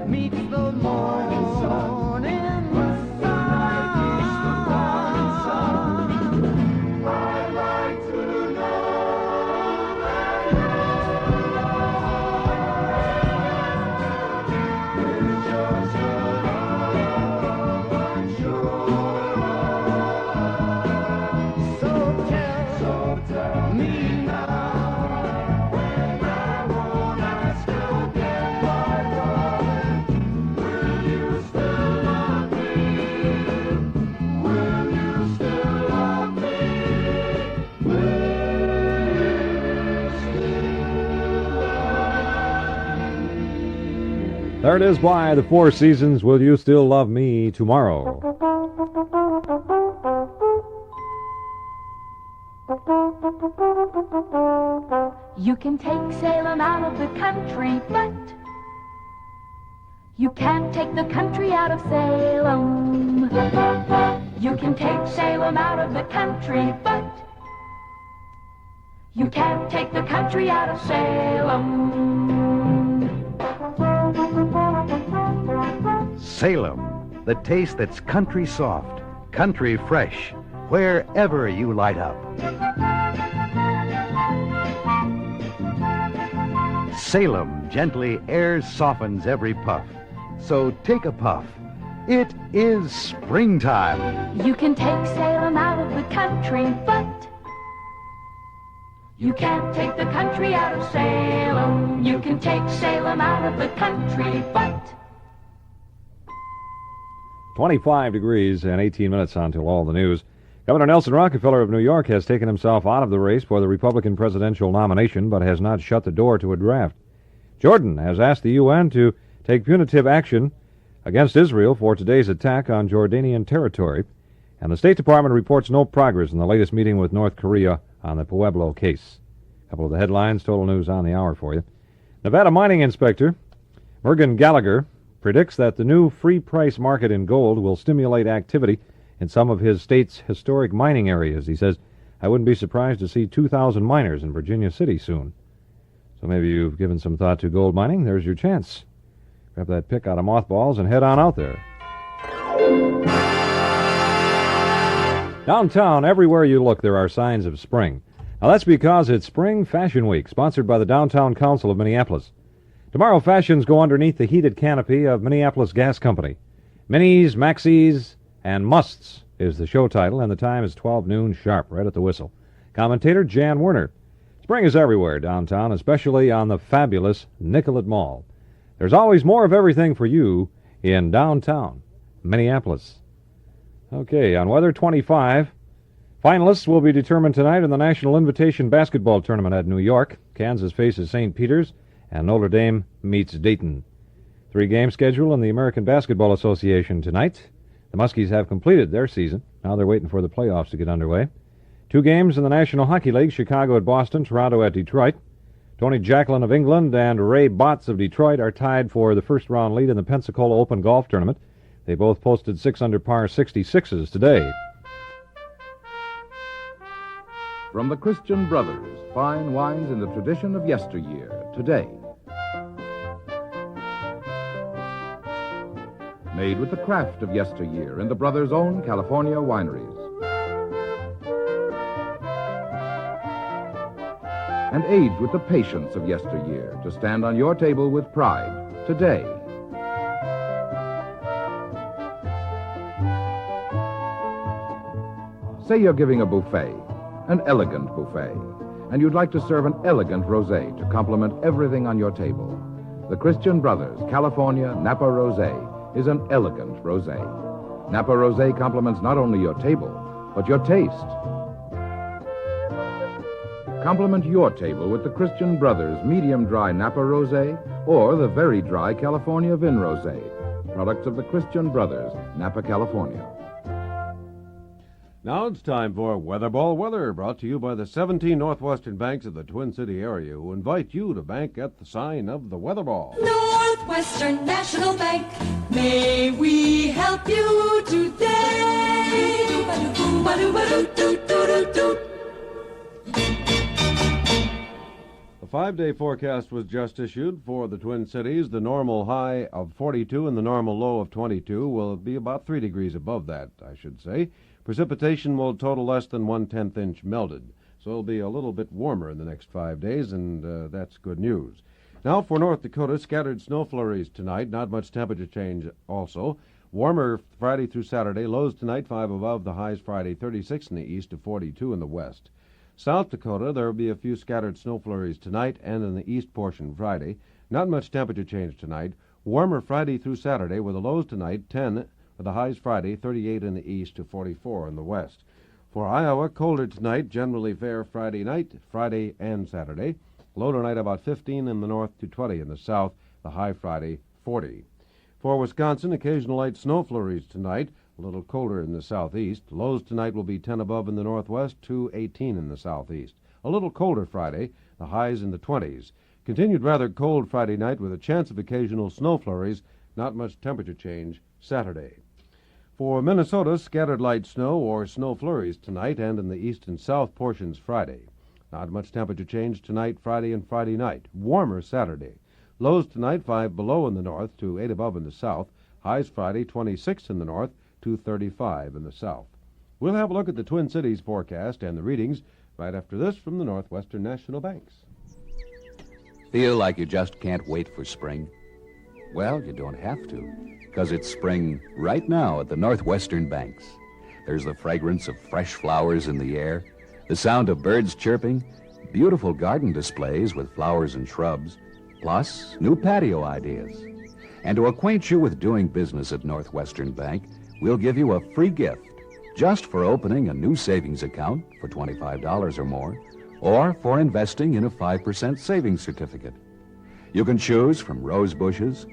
meets the morning sun. I'd like to know that it's just a love I'm sure of. So tell me now, when I won't ask again, my darling, will you still love me? Will you still love me? Will you still love me? There it is by the Four Seasons, Will You Still Love Me Tomorrow? You can take Salem out of the country, but you can't take the country out of Salem. You can take Salem out of the country, but you can't take the country out of Salem. Salem, the taste that's country soft, country fresh, wherever you light up. Salem gently air softens every puff. So take a puff. It is springtime. You can take Salem out of the country, but you can't take the country out of Salem. You can take Salem out of the country, but 25 degrees and 18 minutes until all the news. Governor Nelson Rockefeller of New York has taken himself out of the race for the Republican presidential nomination, but has not shut the door to a draft. Jordan has asked the UN to take punitive action against Israel for today's attack on Jordanian territory, and the State Department reports no progress in the latest meeting with North Korea on the Pueblo case. A couple of the headlines, total news on the hour for you. Nevada mining inspector Mergen Gallagher predicts that the new free price market in gold will stimulate activity in some of his state's historic mining areas. He says, I wouldn't be surprised to see 2,000 miners in Virginia City soon. So maybe you've given some thought to gold mining. There's your chance. Grab that pick out of mothballs and head on out there. Downtown, everywhere you look, there are signs of spring. Now that's because it's Spring Fashion Week, sponsored by the Downtown Council of Minneapolis. Tomorrow, fashions go underneath the heated canopy of Minneapolis Gas Company. Minis, maxis, and musts is the show title, and the time is 12 noon sharp, right at the whistle. Commentator Jan Werner. Spring is everywhere downtown, especially on the fabulous Nicollet Mall. There's always more of everything for you in downtown Minneapolis. Okay, on Weather 25, finalists will be determined tonight in the National Invitation Basketball Tournament at New York. Kansas faces St. Peter's, and Notre Dame meets Dayton. 3-game schedule in the American Basketball Association tonight. The Muskies have completed their season. Now they're waiting for the playoffs to get underway. 2 games in the National Hockey League, Chicago at Boston, Toronto at Detroit. Tony Jacklin of England and Ray Botts of Detroit are tied for the first-round lead in the Pensacola Open Golf Tournament. They both posted 6-under par 66s today. From the Christian Brothers, fine wines in the tradition of yesteryear, today. Made with the craft of yesteryear in the brothers' own California wineries. And aged with the patience of yesteryear to stand on your table with pride, today. Say you're giving a buffet, an elegant buffet, and you'd like to serve an elegant rosé to complement everything on your table. The Christian Brothers California Napa Rosé is an elegant rosé. Napa Rosé complements not only your table, but your taste. Complement your table with the Christian Brothers medium dry Napa Rosé or the very dry California Vin Rosé, products of the Christian Brothers, Napa, California. Now it's time for Weatherball Weather, brought to you by the 17 Northwestern banks of the Twin City area, who invite you to bank at the sign of the Weatherball. Northwestern National Bank, may we help you today? The A 5-day forecast was just issued for the Twin Cities. The normal high of 42 and the normal low of 22 will be about 3 degrees above that, I should say. Precipitation will total less than 1/10 inch melted, so it'll be a little bit warmer in the next 5 days, and that's good news. Now for North Dakota, scattered snow flurries tonight, not much temperature change also. Warmer Friday through Saturday, lows tonight 5 above, the highs Friday 36 in the east to 42 in the west. South Dakota, there will be a few scattered snow flurries tonight and in the east portion Friday. Not much temperature change tonight. Warmer Friday through Saturday with the lows tonight 10 with the highs Friday 38 in the east to 44 in the west. For Iowa, colder tonight, generally fair Friday night, Friday and Saturday. Low tonight about 15 in the north to 20 in the south, the high Friday 40. For Wisconsin, occasional light snow flurries tonight, a little colder in the southeast. Lows tonight will be 10 above in the northwest to 18 in the southeast. A little colder Friday, the highs in the 20s. Continued rather cold Friday night with a chance of occasional snow flurries, not much temperature change Saturday. For Minnesota, scattered light snow or snow flurries tonight and in the east and south portions Friday. Not much temperature change tonight, Friday and Friday night. Warmer Saturday. Lows tonight 5 below in the north to 8 above in the south. Highs Friday 26 in the north to 35 in the south. We'll have a look at the Twin Cities forecast and the readings right after this from the Northwestern National Banks. Feel like you just can't wait for spring? Well, you don't have to, because it's spring right now at the Northwestern Banks. There's the fragrance of fresh flowers in the air, the sound of birds chirping, beautiful garden displays with flowers and shrubs, plus new patio ideas. And to acquaint you with doing business at Northwestern Bank, we'll give you a free gift just for opening a new savings account for $25 or more, or for investing in a 5% savings certificate. You can choose from rose bushes,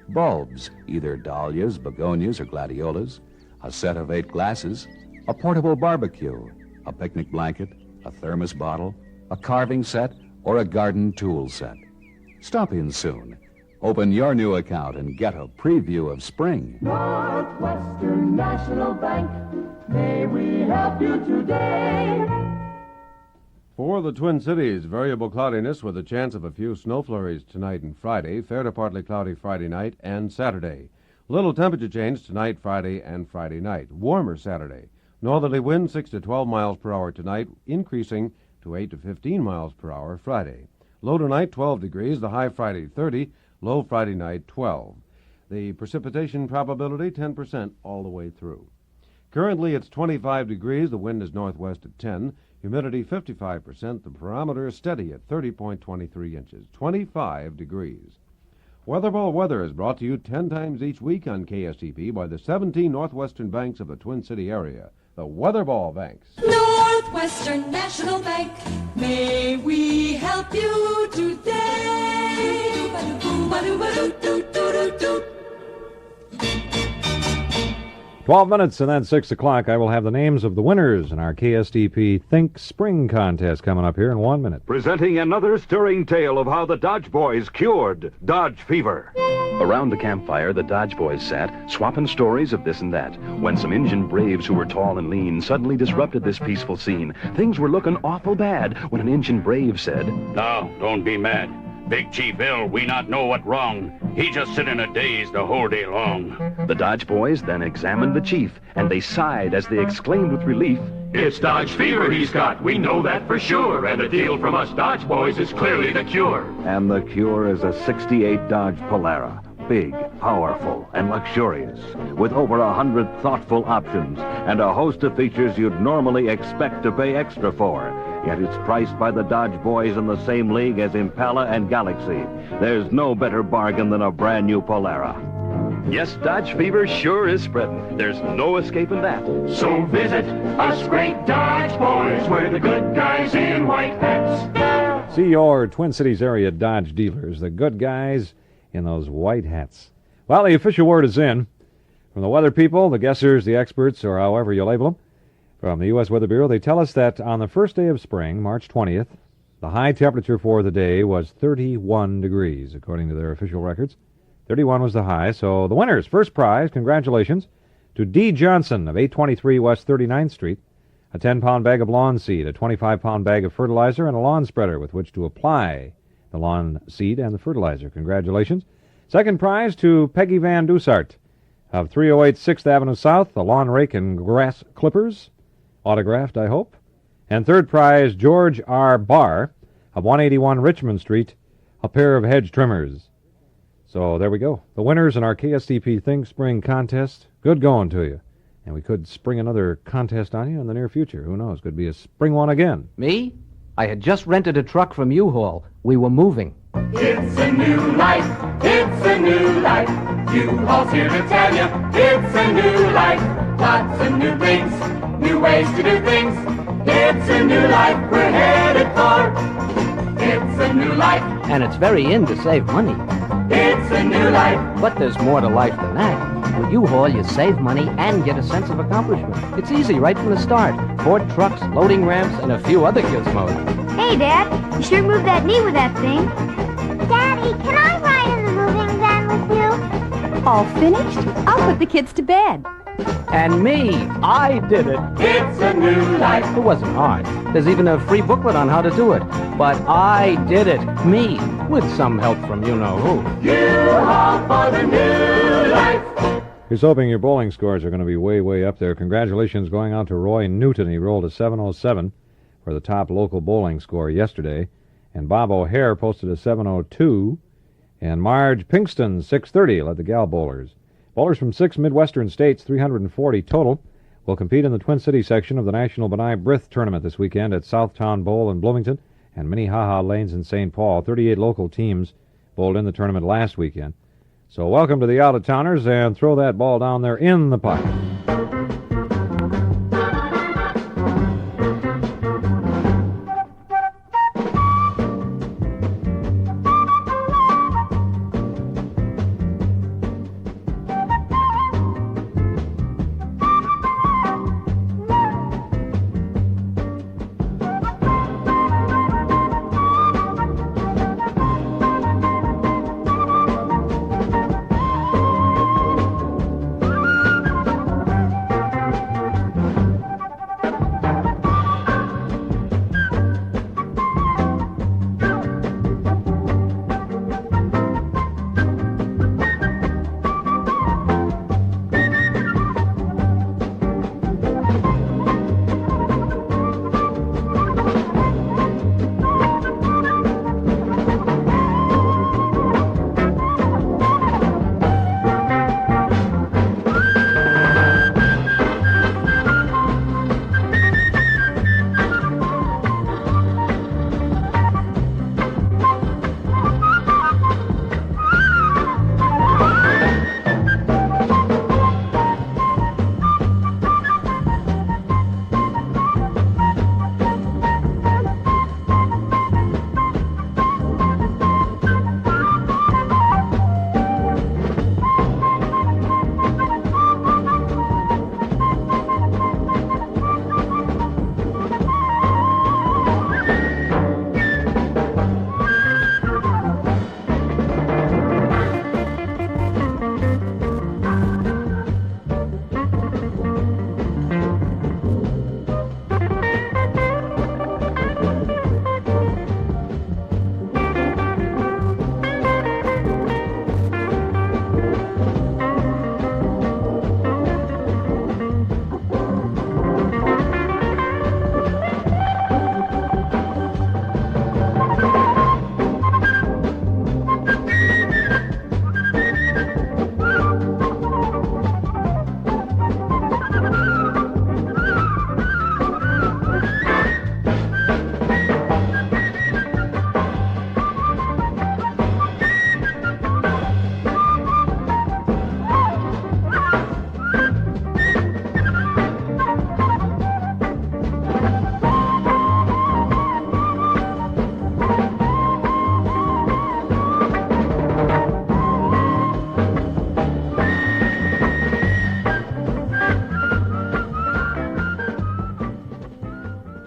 bulbs, either dahlias, begonias, or gladiolas, a set of 8 glasses, a portable barbecue, a picnic blanket, a thermos bottle, a carving set, or a garden tool set. Stop in soon. Open your new account and get a preview of spring. Northwestern National Bank, may we help you today? For the Twin Cities, variable cloudiness with a chance of a few snow flurries tonight and Friday, fair to partly cloudy Friday night and Saturday. Little temperature change tonight, Friday, and Friday night. Warmer Saturday. Northerly wind 6 to 12 miles per hour tonight, increasing to 8 to 15 miles per hour Friday. Low tonight 12 degrees, the high Friday 30, low Friday night 12. The precipitation probability 10% all the way through. Currently it's 25 degrees, the wind is northwest at 10, humidity 55%, the barometer is steady at 30.23 inches, 25 degrees. Weatherball weather is brought to you 10 times each week on KSTP by the 17 Northwestern banks of the Twin City area, the Weatherball banks. Northwestern National Bank, may we help you today? Doo-ba-doo-boo-ba-doo-doo-doo-doo-doo. 12 minutes and then 6 o'clock. I will have the names of the winners in our KSTP Think Spring contest coming up here in 1 minute. Presenting another stirring tale of how the Dodge Boys cured Dodge fever. Around the campfire, the Dodge Boys sat, swapping stories of this and that, when some Injun braves who were tall and lean suddenly disrupted this peaceful scene. Things were looking awful bad when an Injun brave said, "Now, don't be mad. Big Chief Bill, we not know what wrong. He just sit in a daze the whole day long." The Dodge Boys then examined the chief, and they sighed as they exclaimed with relief, "It's Dodge fever he's got, we know that for sure, and the deal from us Dodge boys is clearly the cure." And the cure is a '68 Dodge Polara. Big, powerful, and luxurious, with over 100 thoughtful options and a host of features you'd normally expect to pay extra for. Yet it's priced by the Dodge Boys in the same league as Impala and Galaxy. There's no better bargain than a brand new Polara. yes, Dodge fever sure is spreading. There's no escaping that. So visit us great Dodge boys, we're the good guys in white hats. See your Twin Cities area Dodge dealers, the good guys in those white hats. Well, the official word is in. From the weather people, the guessers, the experts, or however you label them, from the U.S. Weather Bureau, they tell us that on the first day of spring, March 20th, the high temperature for the day was 31 degrees, according to their official records. 31 was the high, so the winners, first prize, congratulations, to D. Johnson of 823 West 39th Street, a 10-pound bag of lawn seed, a 25-pound bag of fertilizer, and a lawn spreader with which to apply the lawn seed and the fertilizer. Congratulations. Second prize to Peggy Van Dusart of 308 6th Avenue South, the lawn rake and grass clippers. Autographed, I hope. And third prize, George R. Barr of 181 Richmond Street, a pair of hedge trimmers. So there we go. The winners in our KSTP Think Spring contest. Good going to you. And we could spring another contest on you in the near future. Who knows? Could be a spring one again. Me? I had just rented a truck from U-Haul. We were moving. It's a new life, it's a new life. U-Haul's here to tell you, it's a new life. Lots of new things, new ways to do things. It's a new life we're headed for. It's a new life. And it's very in to save money. It's a new life. But there's more to life than that. With U-Haul, you save money and get a sense of accomplishment. It's easy right from the start. Ford trucks, loading ramps, and a few other gizmos. Hey, Dad, you sure moved that knee with that thing. Daddy, can I ride in the moving van with you? All finished? I'll put the kids to bed. And me, I did it. It's a new life. It wasn't hard. There's even a free booklet on how to do it. But I did it. Me, with some help from you-know-who. U-Haul for the new life. Here's hoping your bowling scores are going to be way, way up there. Congratulations going out to Roy Newton. He rolled a 707 for the top local bowling score yesterday. And Bob O'Hare posted a 702. And Marge Pinkston, 630, led the gal bowlers. Bowlers from 6 Midwestern states, 340 total, will compete in the Twin Cities section of the National Benai Brith Tournament this weekend at Southtown Bowl in Bloomington and Minnehaha Lanes in St. Paul. 38 local teams bowled in the tournament last weekend. So welcome to the out-of-towners, and throw that ball down there in the pocket.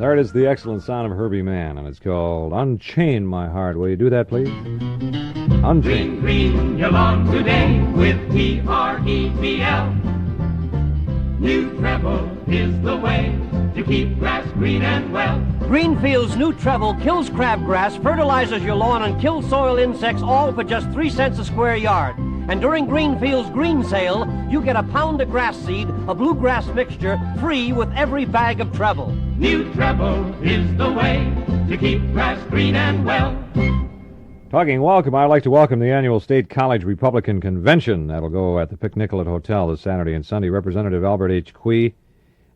There it is, the excellent sound of Herbie Mann, and it's called Unchain My Heart. Will you do that, please? Unchain. Green, green your lawn today with P-R-E-B-L. New treble is the way. to keep grass green and well. Greenfield's new treble kills crabgrass, fertilizes your lawn, and kills soil insects, all for just 3 cents a square yard. And during Greenfield's green sale, you get a pound of grass seed, a bluegrass mixture, free with every bag of treble. New treble is the way to keep grass green and well. Talking welcome, I'd like to welcome the annual State College Republican Convention. That'll go at the Pick Nicollet Hotel this Saturday and Sunday. Representative Albert H. Quee,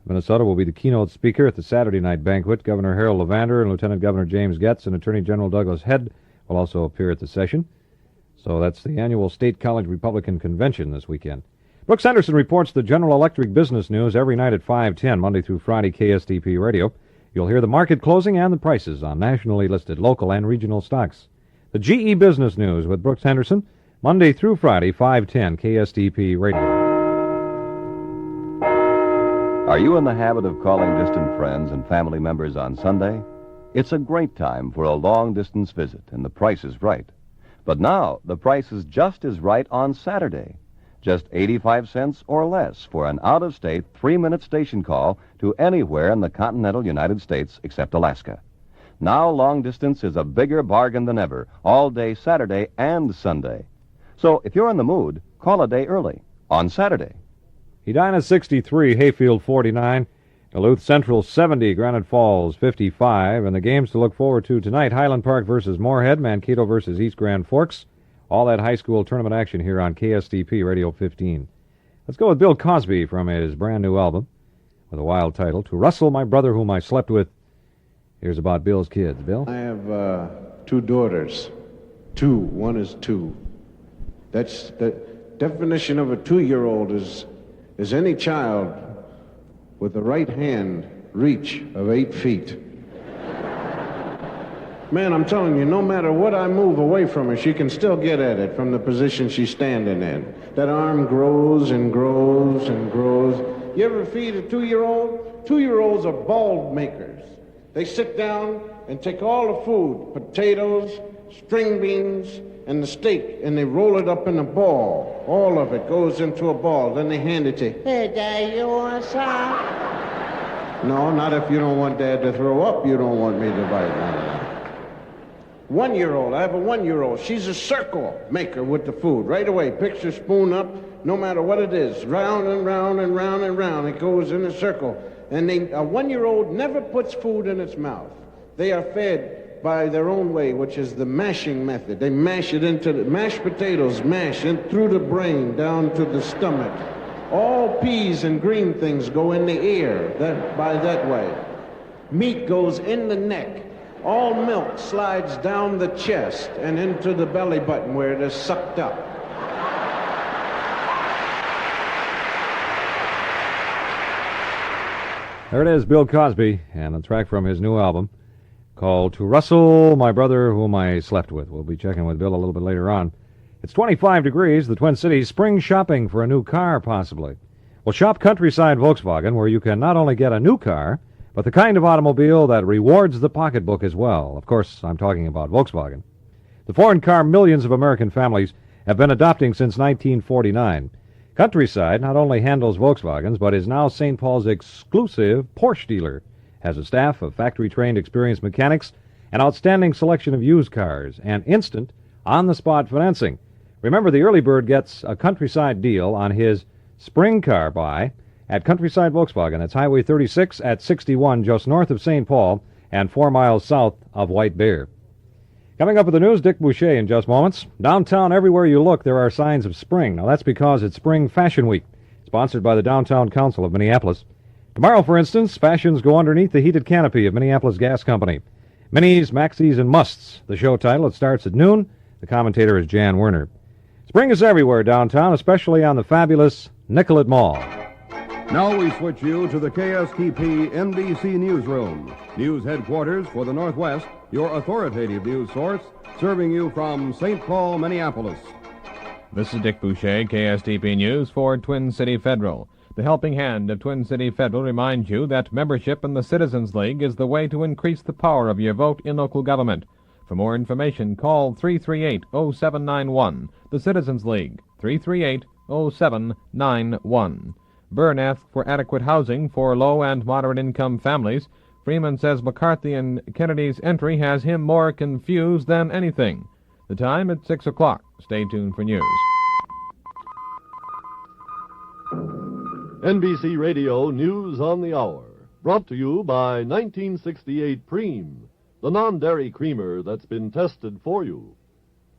Minnesota, will be the keynote speaker at the Saturday night banquet. Governor Harold Levander and Lieutenant Governor James Getz and Attorney General Douglas Head will also appear at the session. So that's the annual State College Republican Convention this weekend. Brooks Henderson reports the General Electric business news every night at 5:10, Monday through Friday, KSTP Radio. You'll hear the market closing and the prices on nationally listed local and regional stocks. The GE Business News with Brooks Henderson, Monday through Friday, 5:10, KSTP Radio. Are you in the habit of calling distant friends and family members on Sunday? It's a great time for a long-distance visit, and the price is right. But now, the price is just as right on Saturday. Just 85 cents or less for an out-of-state 3-minute station call to anywhere in the continental United States except Alaska. Now long distance is a bigger bargain than ever, all day Saturday and Sunday. So if you're in the mood, call a day early on Saturday. Edina 63, Hayfield 49, Duluth Central 70, Granite Falls 55, and the games to look forward to tonight: Highland Park versus Moorhead, Mankato versus East Grand Forks. All that high school tournament action here on KSTP Radio 15. Let's go with Bill Cosby from his brand new album with a wild title, To Russell, My Brother Whom I Slept With. Here's about Bill's kids. Bill? I have 2 daughters. 2. One is 2. That's the definition of a 2-year-old is any child with the right hand reach of 8 feet. Man, I'm telling you, no matter what I move away from her, she can still get at it from the position she's standing in. That arm grows and grows and grows. You ever feed a 2-year-old? 2-year-olds are ball makers. They sit down and take all the food, potatoes, string beans, and the steak, and they roll it up in a ball. All of it goes into a ball. Then they hand it to you. Hey, Dad, you want some? No, not if you don't want Dad to throw up. You don't want me to bite. No. 1-year-old, I have a 1-year-old. She's a circle maker with the food. Right away, picks her spoon up, no matter what it is. Round and round and round and round. It goes in a circle. And a 1-year-old never puts food in its mouth. They are fed by their own way, which is the mashing method. They mash it into the mashed potatoes, mash in through the brain down to the stomach. All peas and green things go in the ear by that way. Meat goes in the neck. All milk slides down the chest and into the belly button where it is sucked up. There it is, Bill Cosby, and a track from his new album called To Russell, My Brother Whom I Slept With. We'll be checking with Bill a little bit later on. It's 25 degrees, the Twin Cities, spring shopping for a new car, possibly. Well, shop Countryside Volkswagen, where you can not only get a new car, but the kind of automobile that rewards the pocketbook as well. Of course, I'm talking about Volkswagen. The foreign car millions of American families have been adopting since 1949. Countryside not only handles Volkswagens, but is now St. Paul's exclusive Porsche dealer, has a staff of factory-trained experienced mechanics, an outstanding selection of used cars, and instant, on-the-spot financing. Remember, the early bird gets a Countryside deal on his spring car buy at Countryside Volkswagen. That's Highway 36 at 61, just north of St. Paul and 4 miles south of White Bear. Coming up with the news, Dick Boucher in just moments. Downtown, everywhere you look, there are signs of spring. Now, that's because it's Spring Fashion Week, sponsored by the Downtown Council of Minneapolis. Tomorrow, for instance, fashions go underneath the heated canopy of Minneapolis Gas Company. Minis, maxis, and musts. The show title, it starts at noon. The commentator is Jan Werner. Spring is everywhere downtown, especially on the fabulous Nicollet Mall. Now we switch you to the KSTP NBC Newsroom, news headquarters for the Northwest, your authoritative news source, serving you from St. Paul, Minneapolis. This is Dick Boucher, KSTP News for Twin City Federal. The helping hand of Twin City Federal reminds you that membership in the Citizens League is the way to increase the power of your vote in local government. For more information, call 338-0791, the Citizens League, 338-0791. Byrne asked for adequate housing for low and moderate income families. Freeman says McCarthy and Kennedy's entry has him more confused than anything. The time at 6 o'clock. Stay tuned for news. NBC Radio News on the Hour. Brought to you by 1968 Preem, the non-dairy creamer that's been tested for you.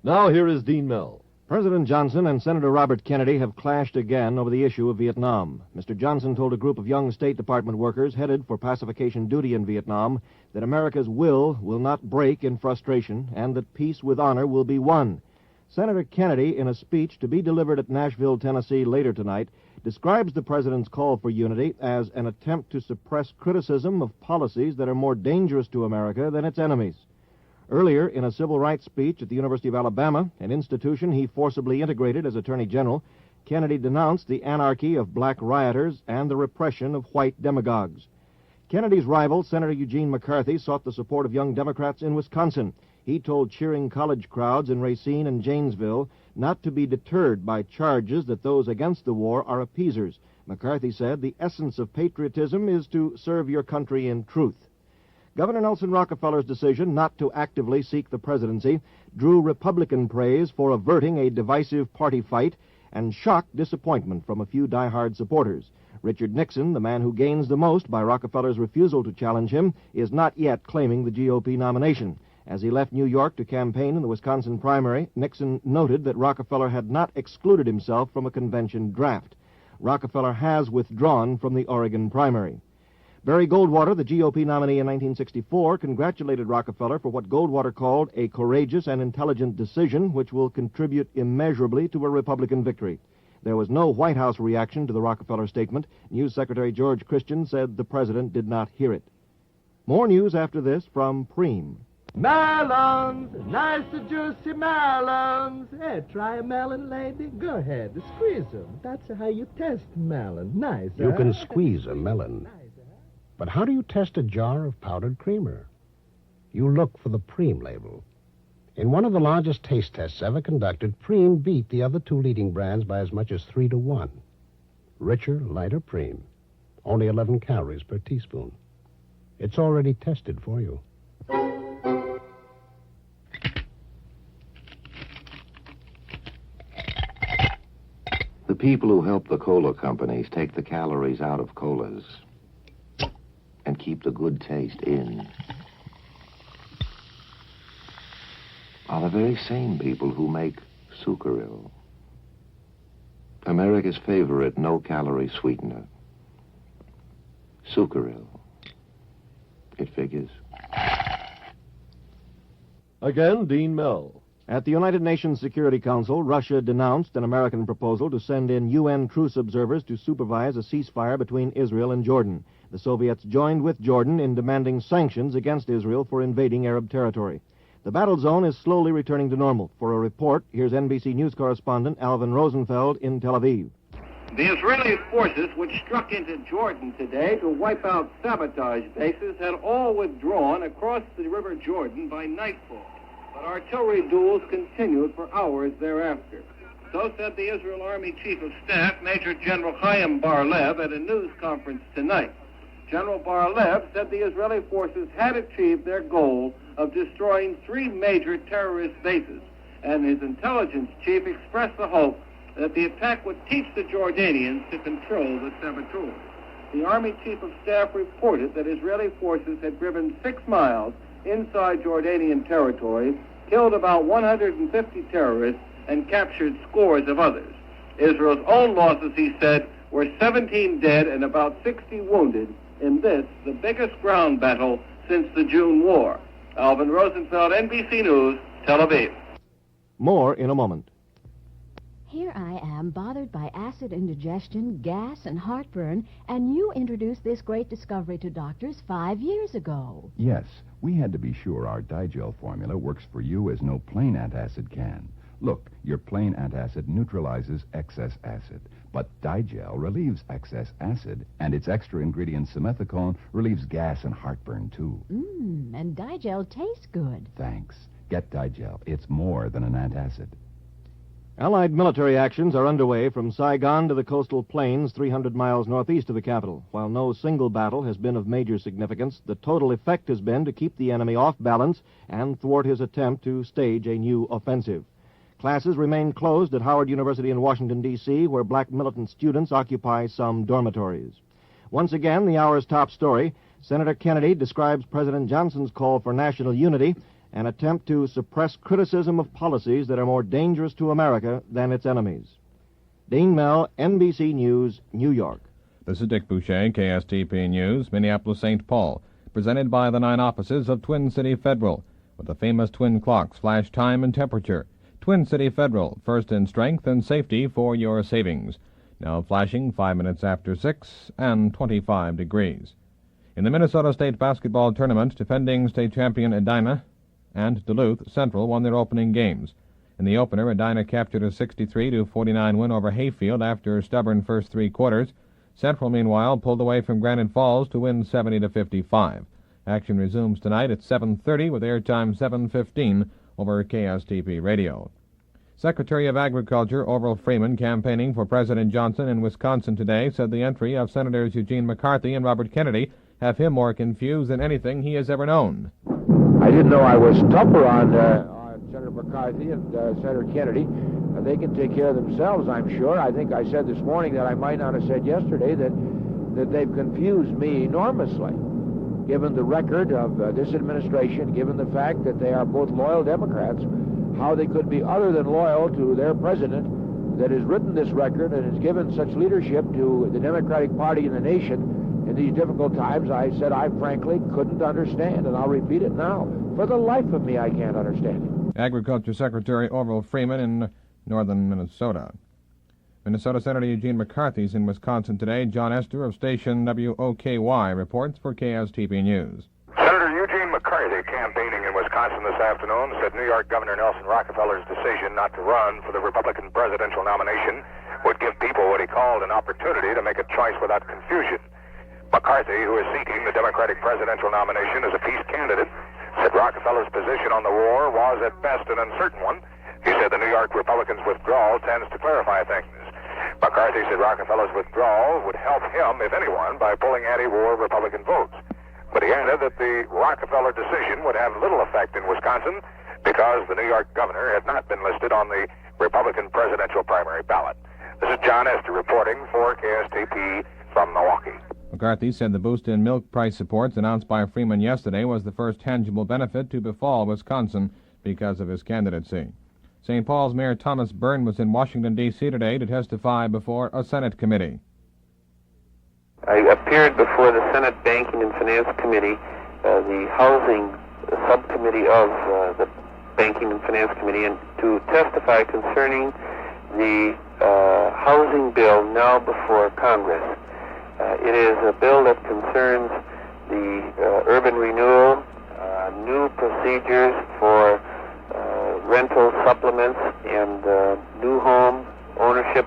Now here is Dean Mell. President Johnson and Senator Robert Kennedy have clashed again over the issue of Vietnam. Mr. Johnson told a group of young State Department workers headed for pacification duty in Vietnam that America's will not break in frustration and that peace with honor will be won. Senator Kennedy, in a speech to be delivered at Nashville, Tennessee later tonight, describes the president's call for unity as an attempt to suppress criticism of policies that are more dangerous to America than its enemies. Earlier, in a civil rights speech at the University of Alabama, an institution he forcibly integrated as Attorney General, Kennedy denounced the anarchy of black rioters and the repression of white demagogues. Kennedy's rival, Senator Eugene McCarthy, sought the support of young Democrats in Wisconsin. He told cheering college crowds in Racine and Janesville not to be deterred by charges that those against the war are appeasers. McCarthy said the essence of patriotism is to serve your country in truth. Governor Nelson Rockefeller's decision not to actively seek the presidency drew Republican praise for averting a divisive party fight and shocked disappointment from a few diehard supporters. Richard Nixon, the man who gains the most by Rockefeller's refusal to challenge him, is not yet claiming the GOP nomination. As he left New York to campaign in the Wisconsin primary, Nixon noted that Rockefeller had not excluded himself from a convention draft. Rockefeller has withdrawn from the Oregon primary. Barry Goldwater, the GOP nominee in 1964, congratulated Rockefeller for what Goldwater called a courageous and intelligent decision which will contribute immeasurably to a Republican victory. There was no White House reaction to the Rockefeller statement. News Secretary George Christian said the president did not hear it. More news after this from Preem. Melons, nice and juicy melons. Hey, try a melon, lady. Go ahead, squeeze them. That's how you test melon. Nice, You huh? can squeeze a melon. But how do you test a jar of powdered creamer? You look for the Preem label. In one of the largest taste tests ever conducted, Preem beat the other two leading brands by as much as 3-1. Richer, lighter Preem. Only 11 calories per teaspoon. It's already tested for you. The people who help the cola companies take the calories out of colas and keep the good taste in are the very same people who make Sucril, America's favorite no-calorie sweetener. Sucril. It figures. Again, Dean Mell. At the United Nations Security Council, Russia denounced an American proposal to send in UN truce observers to supervise a ceasefire between Israel and Jordan. The Soviets joined with Jordan in demanding sanctions against Israel for invading Arab territory. The battle zone is slowly returning to normal. For a report, here's NBC News correspondent Alvin Rosenfeld in Tel Aviv. The Israeli forces which struck into Jordan today to wipe out sabotage bases had all withdrawn across the River Jordan by nightfall. But artillery duels continued for hours thereafter. So said the Israel Army Chief of Staff, Major General Chaim Bar-Lev, at a news conference tonight. General Bar-Lev said the Israeli forces had achieved their goal of destroying 3 major terrorist bases, and his intelligence chief expressed the hope that the attack would teach the Jordanians to control the saboteurs. The Army Chief of Staff reported that Israeli forces had driven 6 miles inside Jordanian territory, killed about 150 terrorists, and captured scores of others. Israel's own losses, he said, were 17 dead and about 60 wounded in this, the biggest ground battle since the June War. Alvin Rosenfeld, NBC News, Tel Aviv. More in a moment. Here I am, bothered by acid indigestion, gas, and heartburn, and you introduced this great discovery to doctors 5 years ago. Yes, we had to be sure our Digel formula works for you as no plain antacid can. Look, your plain antacid neutralizes excess acid, but Digel relieves excess acid, and its extra ingredient simethicone relieves gas and heartburn, too. And Digel tastes good. Thanks. Get Digel. It's more than an antacid. Allied military actions are underway from Saigon to the coastal plains 300 miles northeast of the capital. While no single battle has been of major significance, the total effect has been to keep the enemy off balance and thwart his attempt to stage a new offensive. Classes remain closed at Howard University in Washington, D.C., where black militant students occupy some dormitories. Once again, the hour's top story, Senator Kennedy describes President Johnson's call for national unity, an attempt to suppress criticism of policies that are more dangerous to America than its enemies. Dean Mell, NBC News, New York. This is Dick Boucher, KSTP News, Minneapolis, St. Paul, presented by the 9 offices of Twin City Federal, with the famous twin clocks flash time and temperature. Twin City Federal, first in strength and safety for your savings. Now flashing 5 minutes after 6 and 25 degrees. In the Minnesota State Basketball Tournament, defending state champion Edina and Duluth Central won their opening games. In the opener, Edina captured a 63-49 win over Hayfield after stubborn first 3 quarters. Central, meanwhile, pulled away from Granite Falls to win 70-55. Action resumes tonight at 7:30 with airtime 7:15 over KSTP Radio. Secretary of Agriculture Orville Freeman, campaigning for President Johnson in Wisconsin today, said the entry of Senators Eugene McCarthy and Robert Kennedy have him more confused than anything he has ever known. I didn't know I was tougher on Senator McCarthy and Senator Kennedy. They can take care of themselves, I'm sure. I think I said this morning that I might not have said yesterday that they've confused me enormously, given the record of this administration, given the fact that they are both loyal Democrats, how they could be other than loyal to their president that has written this record and has given such leadership to the Democratic Party and the nation in these difficult times. I said I frankly couldn't understand, and I'll repeat it now. For the life of me, I can't understand it. Agriculture Secretary Orville Freeman in northern Minnesota. Minnesota Senator Eugene McCarthy is in Wisconsin today. John Esther of station WOKY reports for KSTP News. Senator Eugene McCarthy, campaigning in Wisconsin this afternoon, said New York Governor Nelson Rockefeller's decision not to run for the Republican presidential nomination would give people what he called an opportunity to make a choice without confusion. McCarthy, who is seeking the Democratic presidential nomination as a peace candidate, said Rockefeller's position on the war was at best an uncertain one. He said the New York Republicans' withdrawal tends to clarify things. McCarthy said Rockefeller's withdrawal would help him, if anyone, by pulling anti-war Republican votes. But he added that the Rockefeller decision would have little effect in Wisconsin because the New York governor had not been listed on the Republican presidential primary ballot. This is John Esther reporting for KSTP from Milwaukee. McCarthy said the boost in milk price supports announced by Freeman yesterday was the first tangible benefit to befall Wisconsin because of his candidacy. St. Paul's Mayor Thomas Byrne was in Washington, D.C. today to testify before a Senate committee. I appeared before the Senate Banking and Finance Committee, the Housing Subcommittee of the Banking and Finance Committee, and to testify concerning the housing bill now before Congress. It is a bill that concerns the urban renewal, new procedures for rental supplements, and new home ownership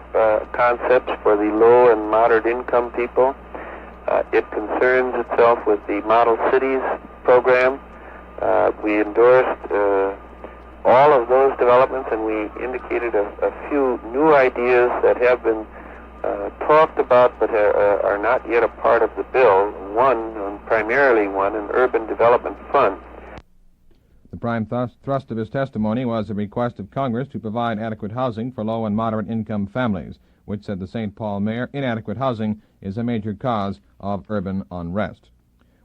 concepts for the low and moderate income people. It concerns itself with the Model Cities program. We endorsed all of those developments, and we indicated a few new ideas that have been talked about but are not yet a part of the bill. Primarily one, an urban development fund. The prime thrust of his testimony was a request of Congress to provide adequate housing for low and moderate income families, which, said the St. Paul mayor, inadequate housing is a major cause of urban unrest.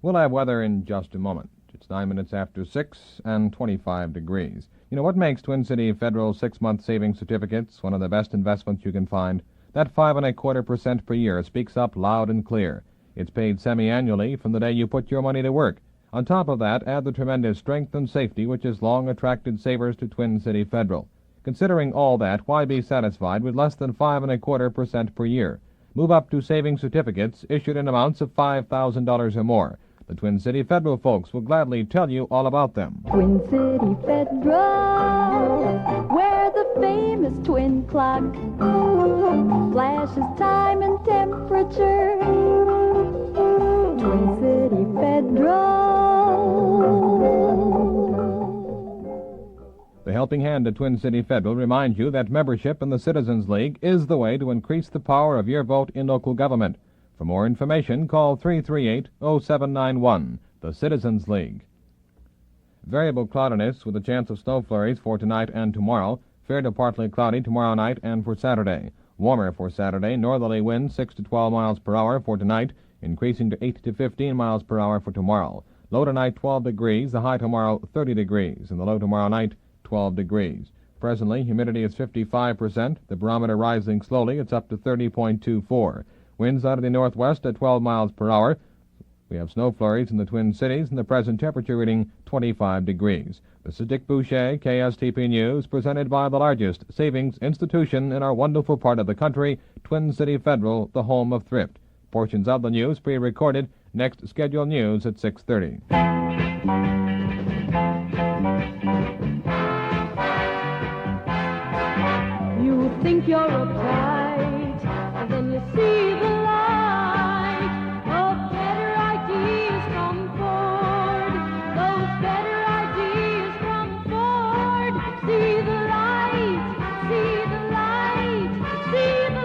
We'll have weather in just a moment. It's 9 minutes after 6 and 25 degrees. You know what makes Twin City Federal 6-month savings certificates one of the best investments you can find? That 5.25% per year speaks up loud and clear. It's paid semi-annually from the day you put your money to work. On top of that, add the tremendous strength and safety which has long attracted savers to Twin City Federal. Considering all that, why be satisfied with less than 5.25% per year? Move up to savings certificates issued in amounts of $5,000 or more. The Twin City Federal folks will gladly tell you all about them. Twin City Federal, where the famous twin clock flashes time and temperature. Twin City Federal. The Helping Hand of Twin City Federal reminds you that membership in the Citizens League is the way to increase the power of your vote in local government. For more information, call 338-0791, the Citizens League. Variable cloudiness with a chance of snow flurries for tonight and tomorrow. Fair to partly cloudy tomorrow night and for Saturday. Warmer for Saturday, northerly winds 6 to 12 miles per hour for tonight, increasing to 8 to 15 miles per hour for tomorrow. Low tonight 12 degrees, the high tomorrow 30 degrees, and the low tomorrow night 12 degrees. Presently, humidity is 55%, the barometer rising slowly, it's up to 30.24. Winds out of the northwest at 12 miles per hour. We have snow flurries in the Twin Cities, and the present temperature reading 25 degrees. This is Dick Boucher, KSTP News, presented by the largest savings institution in our wonderful part of the country, Twin City Federal, the home of thrift. Portions of the news pre-recorded. Next scheduled news at 6:30. You think you're upright, and then you see the light of better ideas from Ford. Those better ideas from Ford. See the light, see the light, see the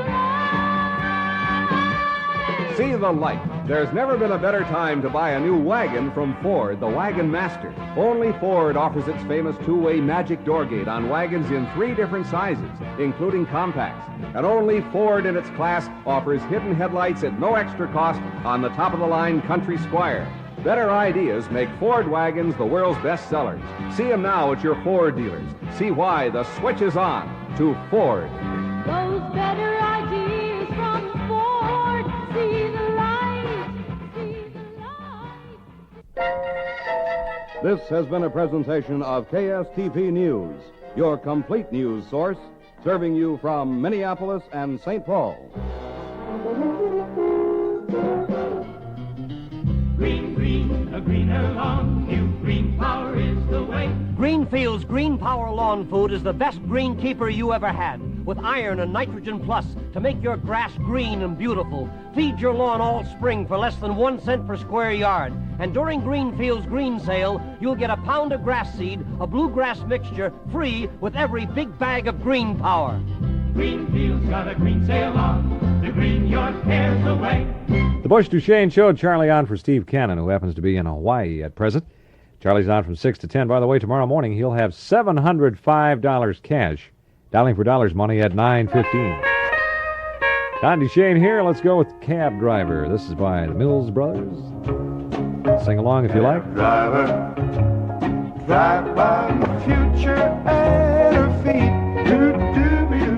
light. See the light. There's never been a better time to buy a new wagon from Ford, the Wagon Master. Only Ford offers its famous two-way magic door gate on wagons in 3 different sizes, including compacts. And only Ford in its class offers hidden headlights at no extra cost on the top-of-the-line Country Squire. Better ideas make Ford wagons the world's best sellers. See them now at your Ford dealers. See why the switch is on to Ford. Those better ideas from Ford. See the light, see the light. This has been a presentation of KSTP News, your complete news source, serving you from Minneapolis and St. Paul. Green, green, a greener lawn, new green power is the way. Greenfield's Green Power Lawn Food is the best greenkeeper you ever had, with iron and nitrogen plus to make your grass green and beautiful. Feed your lawn all spring for less than 1 cent per square yard. And during Greenfield's Green Sale, you'll get a pound of grass seed, a bluegrass mixture, free with every big bag of green power. Greenfield's got a green sale on, to green your cares away. The Bush DuChene Show. Charlie on for Steve Cannon, who happens to be in Hawaii at present. Charlie's on from 6 to 10. By the way, tomorrow morning he'll have $705 cash. Dialing for dollars money at 9:15. Don DuChene here. Let's go with Cab Driver. This is by the Mills Brothers. Sing along if you like. Driver, drive by the future at her feet. Do-do-be-do,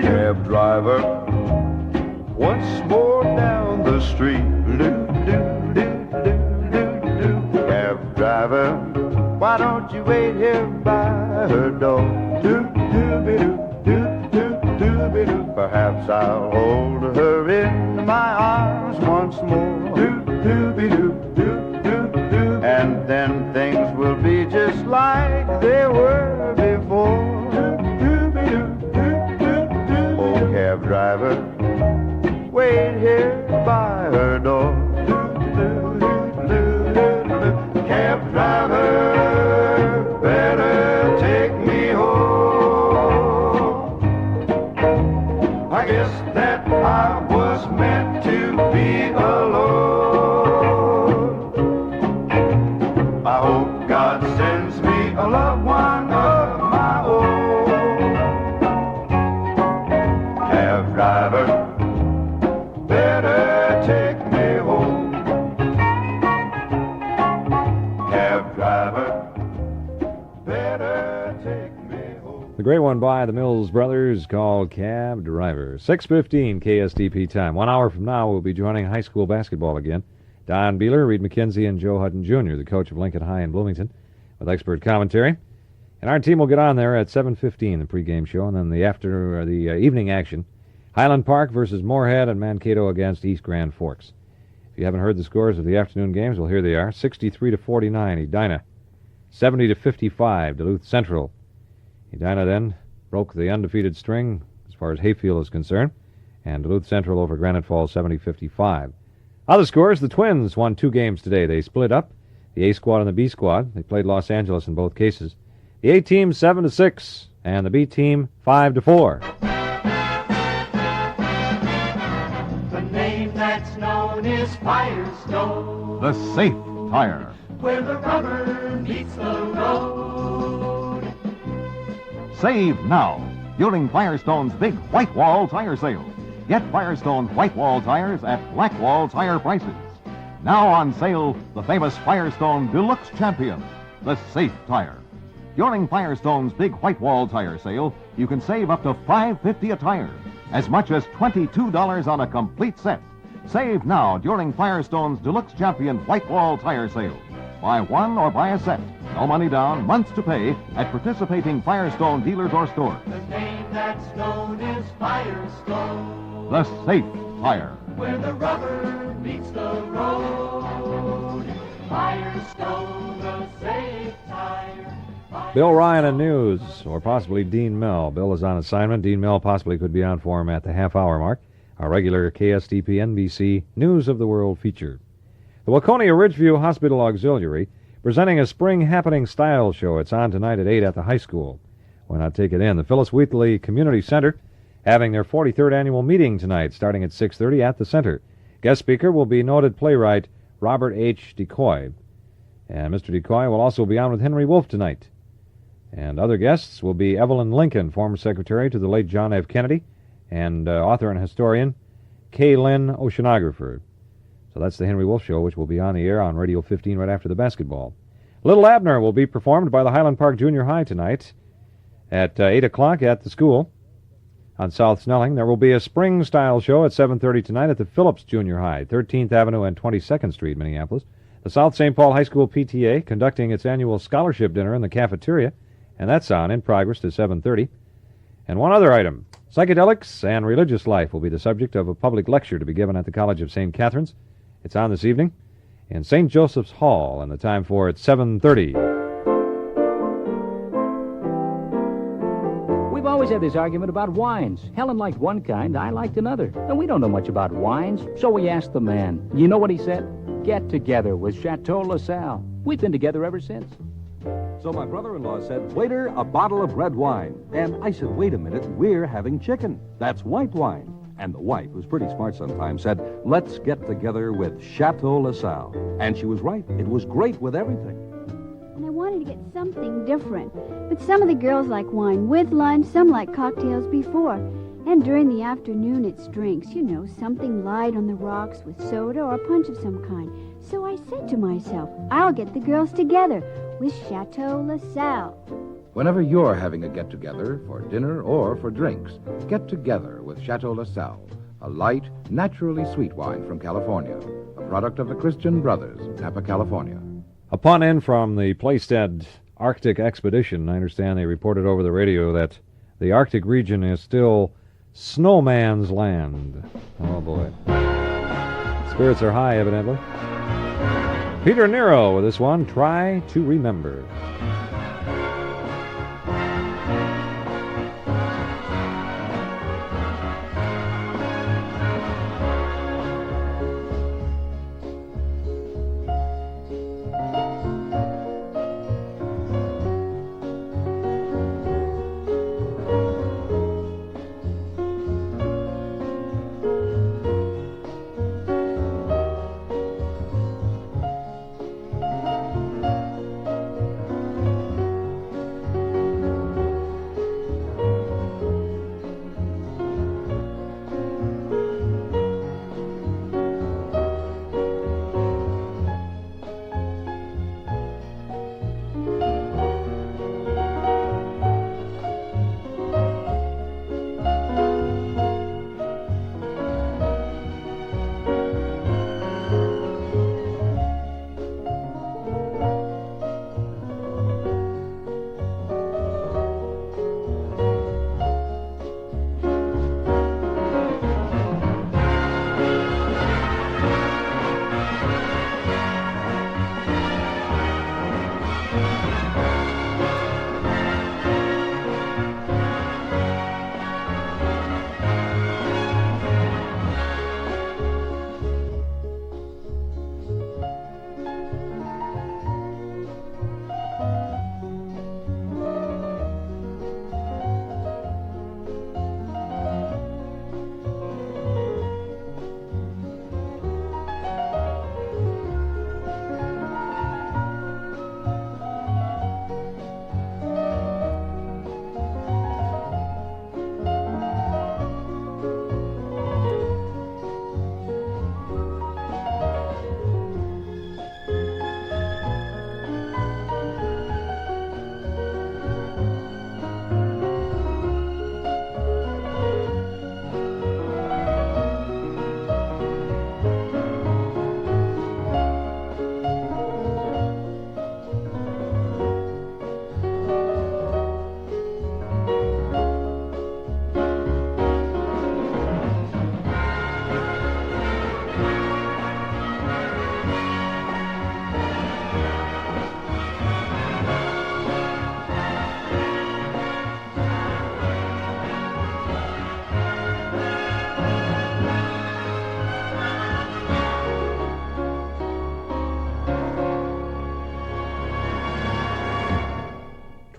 cab driver, once more down the street. Do-do-do-do-do-do. Cab driver, why don't you wait here by her door? Do-do-be-do-do-do-do-be-do. Perhaps I'll hold her in my arms once more. Do-do-be-do-do-do-do. And then things will be just like they were before. Do-do-be-do-do-do-do. Oh, cab driver, wait here by her door. Do-do-do-do-do. Cab driver, better take me home. I guess that I was meant to be alone. I hope God sends me a loved one of my own. Cab driver, better take me home. Cab driver, better take me home. The great one by the Mills Brothers called Cab Driver. 6:15 KSTP time. 1 hour from now, we'll be joining high school basketball again. Don Beeler, Reed McKenzie, and Joe Hutton Jr., the coach of Lincoln High in Bloomington, with expert commentary. And our team will get on there at 7:15, the pregame show, and then the evening action. Highland Park versus Moorhead and Mankato against East Grand Forks. If you haven't heard the scores of the afternoon games, well, here they are. 63-49, Edina. 70-55, Duluth Central. Edina then broke the undefeated string as far as Hayfield is concerned, and Duluth Central over Granite Falls 70-55. Other scores, the Twins won 2 games today. They split up, the A squad and the B squad. They played Los Angeles in both cases. The A team 7-6, and the B team 5-4. The name that's known is Firestone, The safe tire. where the rubber meets the road. Save now during Firestone's big White Wall tire sale. Get Firestone White Wall tires at Black Wall tire prices. Now on sale, the famous Firestone Deluxe Champion, the safe tire. During Firestone's big White Wall tire sale, you can save up to $5.50 a tire, as much as $22 on a complete set. Save now during Firestone's Deluxe Champion White Wall tire sale. Buy one or buy a set. No money down, months to pay at participating Firestone dealers or stores. The name that's known is Firestone, The safe tire. where the rubber meets the road. Firestone, the safe tire. Bill Ryan in news, or possibly Dean Mell. Bill is on assignment. Dean Mell possibly could be on for him at the half-hour mark. Our regular KSTP NBC News of the World feature. The Waconia Ridgeview Hospital Auxiliary presenting a Spring Happening Style Show. It's on tonight at 8 at the high school. Why not take it in? The Phyllis Wheatley Community Center having their 43rd annual meeting tonight, starting at 6:30 at the center. Guest speaker will be noted playwright Robert H. Decoy. And Mr. Decoy will also be on with Henry Wolfe tonight. And other guests will be Evelyn Lincoln, former secretary to the late John F. Kennedy, and author and historian Kay Lynn, oceanographer. So that's the Henry Wolfe Show, which will be on the air on Radio 15 right after the basketball. Little Abner will be performed by the Highland Park Junior High tonight at 8 o'clock at the school on South Snelling. There will be a spring-style show at 7:30 tonight at the Phillips Junior High, 13th Avenue and 22nd Street, Minneapolis. The South St. Paul High School PTA conducting its annual scholarship dinner in the cafeteria, and that's on in progress to 7:30. And one other item, psychedelics and religious life will be the subject of a public lecture to be given at the College of St. Catherine's. It's on this evening in St. Joseph's Hall, and the time for it's 7:30. We've always had this argument about wines. Helen liked one kind, I liked another. And we don't know much about wines, so we asked the man. You know what he said? Get together with Chateau LaSalle. We've been together ever since. So my brother-in-law said, waiter, a bottle of red wine. And I said, wait a minute, we're having chicken. That's white wine. And the wife, who's pretty smart sometimes, said, let's get together with Chateau LaSalle. And she was right. It was great with everything. And I wanted to get something different. But some of the girls like wine with lunch, some like cocktails before. And during the afternoon, it's drinks. You know, something light on the rocks with soda or a punch of some kind. So I said to myself, I'll get the girls together with Chateau LaSalle. Whenever you're having a get-together for dinner or for drinks, get together with Chateau LaSalle, a light, naturally sweet wine from California, a product of the Christian Brothers, Napa, California. A pun in from the Playstead Arctic expedition. I understand they reported over the radio that the Arctic region is still snowman's land. Oh, boy. Spirits are high, evidently. Peter Nero with this one, Try to Remember.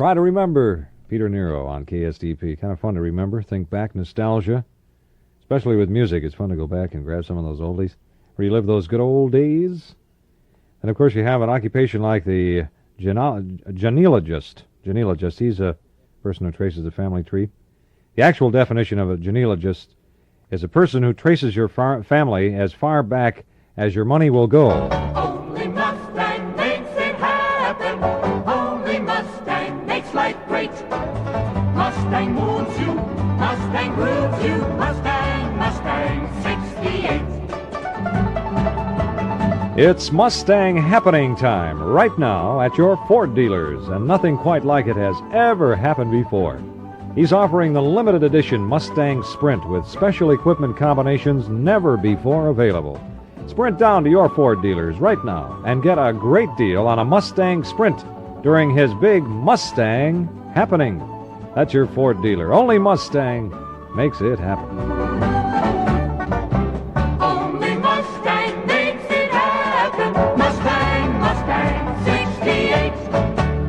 Try to remember Peter Nero on KSTP. Kind of fun to remember. Think back, nostalgia. Especially with music. It's fun to go back and grab some of those oldies. Relive those good old days. And, of course, you have an occupation like the genealogist. Genealogist, he's a person who traces the family tree. The actual definition of a genealogist is a person who traces your family as far back as your money will go. Only Mustang makes it happen. Only Mustang makes life great. Mustang moves you. Mustang grooves you. Mustang, Mustang 68. It's Mustang happening time right now at your Ford dealers, and nothing quite like it has ever happened before. He's offering the limited edition Mustang Sprint with special equipment combinations never before available. Sprint down to your Ford dealers right now and get a great deal on a Mustang Sprint during his big Mustang happening. That's your Ford dealer. Only Mustang makes it happen. Only Mustang makes it happen. Mustang, Mustang 68.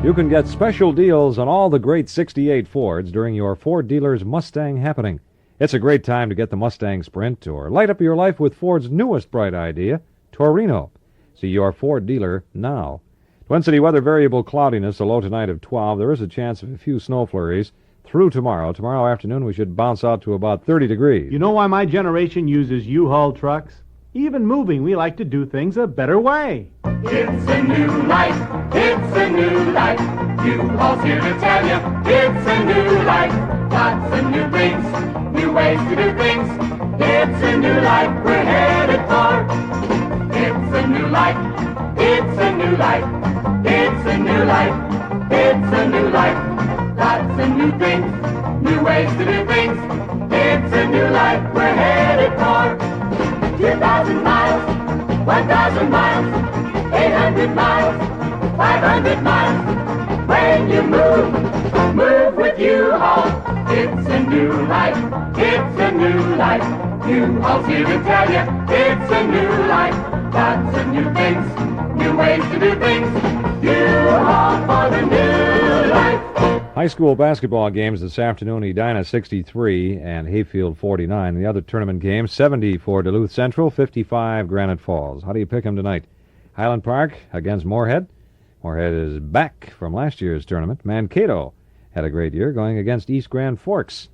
You can get special deals on all the great 68 Fords during your Ford dealer's Mustang happening. It's a great time to get the Mustang Sprint or light up your life with Ford's newest bright idea, Torino. See your Ford dealer now. Twin City weather, variable cloudiness, a low tonight of 12. There is a chance of a few snow flurries through tomorrow. Tomorrow afternoon we should bounce out to about 30 degrees. You know why my generation uses U-Haul trucks? Even moving, we like to do things a better way. It's a new life. It's a new life. U-Haul's here to tell you. It's a new life. Lots of new things. New ways to do things. It's a new life we're headed for. It's a new life. It's a new life. It's a new life. It's a new life. Lots of new things. New ways to do things. It's a new life we're headed for. 2,000 miles. 1,000 miles. 800 miles. 500 miles. When you move with U-Haul. It's a new life. It's a new life. U-Haul's here to tell you. It's a new life. Lots of new things. New ways to do things. U-Haul for the new life. High school basketball games this afternoon, Edina 63 and Hayfield 49. The other tournament games, 70 for Duluth Central, 55 Granite Falls. How do you pick them tonight? Highland Park against Moorhead. Moorhead is back from last year's tournament. Mankato had a great year going against East Grand Forks.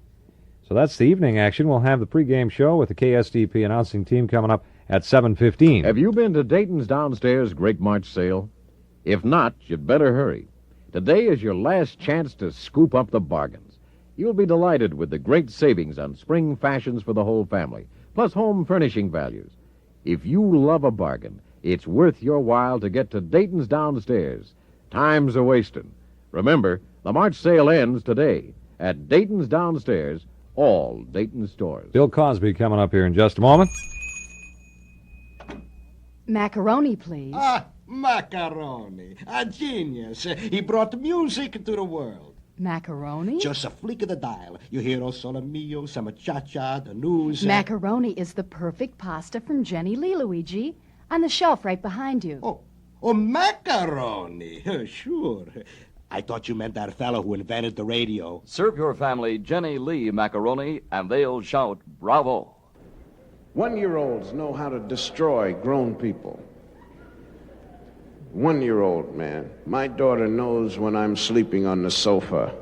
So that's the evening action. We'll have the pregame show with the KSTP announcing team coming up at 7:15. Have you been to Dayton's Downstairs Great March Sale? If not, you'd better hurry. Today is your last chance to scoop up the bargains. You'll be delighted with the great savings on spring fashions for the whole family, plus home furnishing values. If you love a bargain, it's worth your while to get to Dayton's Downstairs. Time's a-wastin'. Remember, the March sale ends today at Dayton's Downstairs, all Dayton stores. Bill Cosby coming up here in just a moment. Macaroni, please. Macaroni. A genius. He brought music to the world. Macaroni? Just a flick of the dial. You hear O Sole Mio, some cha-cha, the news. Macaroni is the perfect pasta from Jenny Lee, Luigi. On the shelf right behind you. Oh, macaroni. Sure. I thought you meant that fellow who invented the radio. Serve your family Jenny Lee macaroni, and they'll shout, bravo. 1-year-olds know how to destroy grown people. 1-year-old, man. My daughter knows when I'm sleeping on the sofa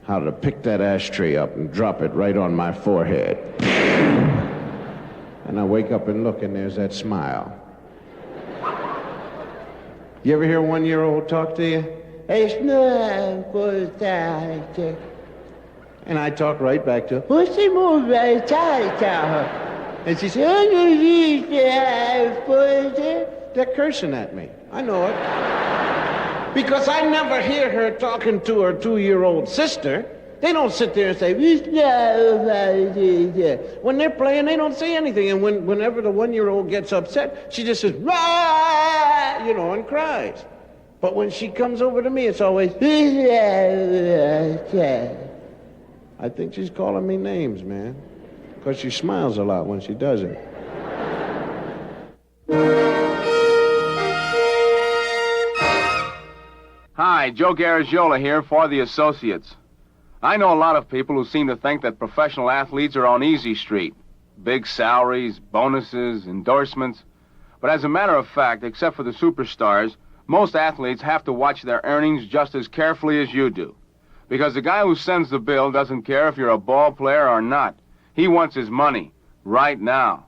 how to pick that ashtray up and drop it right on my forehead. And I wake up and look, and there's that smile. You ever hear a 1-year-old talk to you? It's not for that. And I talk right back to her. What's the move? And she says, they're cursing at me. I know it. Because I never hear her talking to her 2-year-old sister. They don't sit there and say, when they're playing, they don't say anything. And whenever the 1-year-old gets upset, she just says, rah, and cries. But when she comes over to me, it's always, I think she's calling me names, man. Because she smiles a lot when she does it. Hi, Hi, Joe Garagiola here for the Associates. I know a lot of people who seem to think that professional athletes are on easy street. Big salaries, bonuses, endorsements. But as a matter of fact, except for the superstars, most athletes have to watch their earnings just as carefully as you do. Because the guy who sends the bill doesn't care if you're a ball player or not. He wants his money, right now.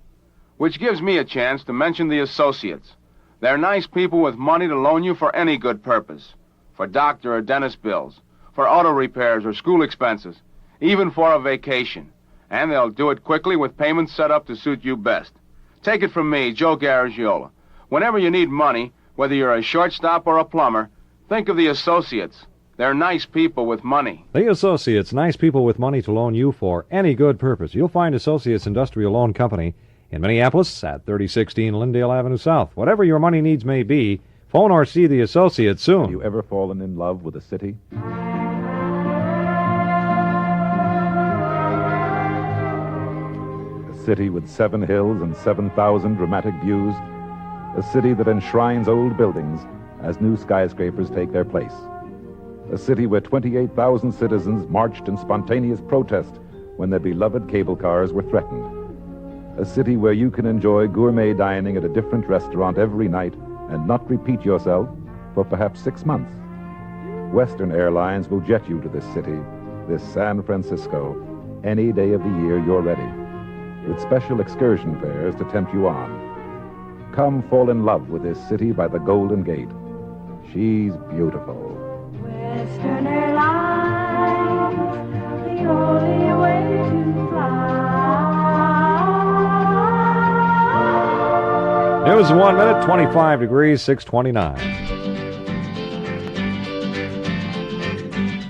Which gives me a chance to mention the Associates. They're nice people with money to loan you for any good purpose. For doctor or dentist bills, for auto repairs or school expenses, even for a vacation. And they'll do it quickly with payments set up to suit you best. Take it from me, Joe Garagiola. Whenever you need money, whether you're a shortstop or a plumber, think of the Associates. They're nice people with money. The Associates, nice people with money to loan you for any good purpose. You'll find Associates Industrial Loan Company in Minneapolis at 3016 Lindale Avenue South. Whatever your money needs may be, phone or see the Associates soon. Have you ever fallen in love with a city? A city with 7 hills and 7,000 dramatic views. A city that enshrines old buildings as new skyscrapers take their place. A city where 28,000 citizens marched in spontaneous protest when their beloved cable cars were threatened. A city where you can enjoy gourmet dining at a different restaurant every night and not repeat yourself for perhaps 6 months. Western Airlines will jet you to this city, this San Francisco, any day of the year you're ready, with special excursion fares to tempt you on. Come fall in love with this city by the Golden Gate. She's beautiful. Western Airlines, the only way to fly. News in 1 minute, 25 degrees, 629.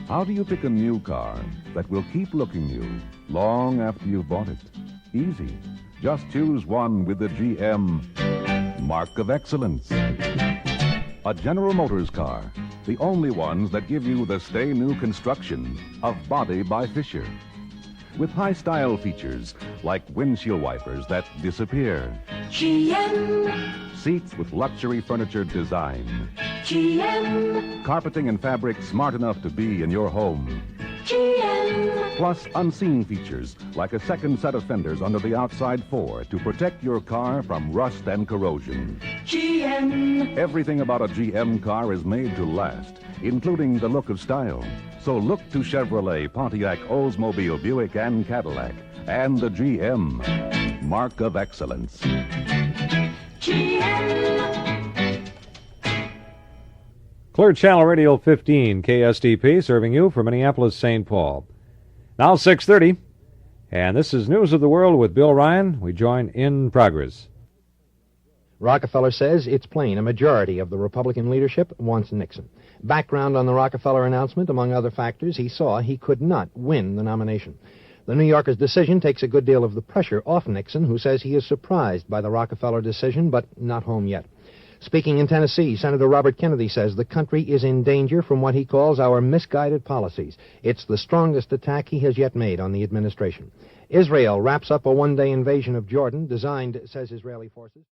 How do you pick a new car that will keep looking new long after you've bought it? Easy. Just choose one with the GM Mark of Excellence. A General Motors car. The only ones that give you the stay new construction of Body by Fisher. With high style features like windshield wipers that disappear. GM. Seats with luxury furniture design. GM. Carpeting and fabric smart enough to be in your home. GM. Plus unseen features like a second set of fenders under the outside fore to protect your car from rust and corrosion. GM. Everything about a GM car is made to last, including the look of style. So look to Chevrolet, Pontiac, Oldsmobile, Buick, and Cadillac, and the GM Mark of Excellence. GM. Clear Channel Radio 15, KSTP, serving you from Minneapolis, St. Paul. Now 6:30, and this is News of the World with Bill Ryan. We join in progress. Rockefeller says it's plain a majority of the Republican leadership wants Nixon. Background on the Rockefeller announcement, among other factors, he saw he could not win the nomination. The New Yorker's decision takes a good deal of the pressure off Nixon, who says he is surprised by the Rockefeller decision, but not home yet. Speaking in Tennessee, Senator Robert Kennedy says the country is in danger from what he calls our misguided policies. It's the strongest attack he has yet made on the administration. Israel wraps up a one-day invasion of Jordan designed, says Israeli forces.